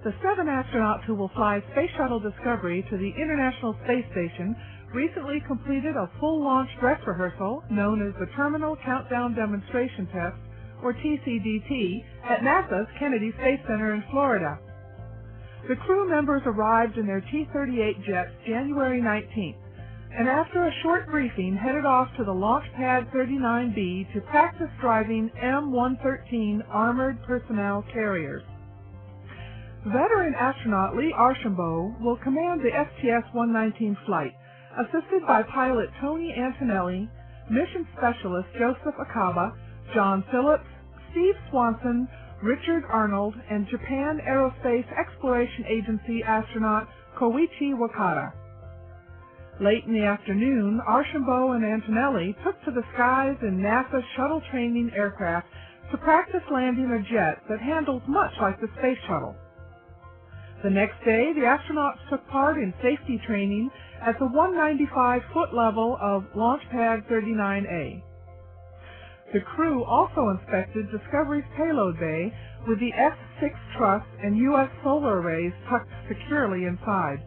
The 7 astronauts who will fly Space Shuttle Discovery to the International Space Station recently completed a full launch dress rehearsal known as the Terminal Countdown Demonstration Test, or tcdt, at NASA's Kennedy Space Center in Florida. The crew members arrived in their T-38 jets January 19th, and after a short briefing headed off to the Launch Pad 39B to practice driving M113 armored personnel carriers. Veteran astronaut Lee Archambault will command the sts119 flight, assisted by pilot Tony Antonelli, mission specialist Joseph Akaba, John Phillips, Steve Swanson, Richard Arnold, and Japan Aerospace Exploration Agency astronaut Koichi Wakata. Late in the afternoon, Archambault and Antonelli took to the skies in NASA's shuttle training aircraft to practice landing a jet that handles much like the space shuttle. The next day, the astronauts took part in safety training at the 195-foot level of Launch Pad 39A. The crew also inspected Discovery's payload bay with the S6 truss and U.S. solar arrays tucked securely inside.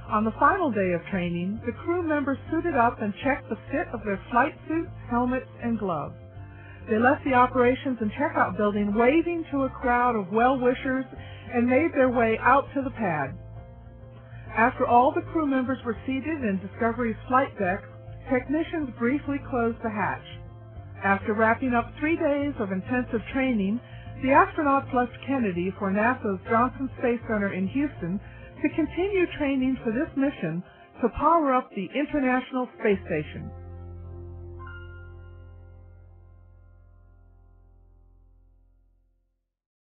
On the final day of training, the crew members suited up and checked the fit of their flight suits, helmets, and gloves. They left the operations and checkout building waving to a crowd of well-wishers and made their way out to the pad. After all the crew members were seated in Discovery's flight deck, technicians briefly closed the hatch. After wrapping up 3 days of intensive training, the astronauts left Kennedy for NASA's Johnson Space Center in Houston to continue training for this mission to power up the International Space Station.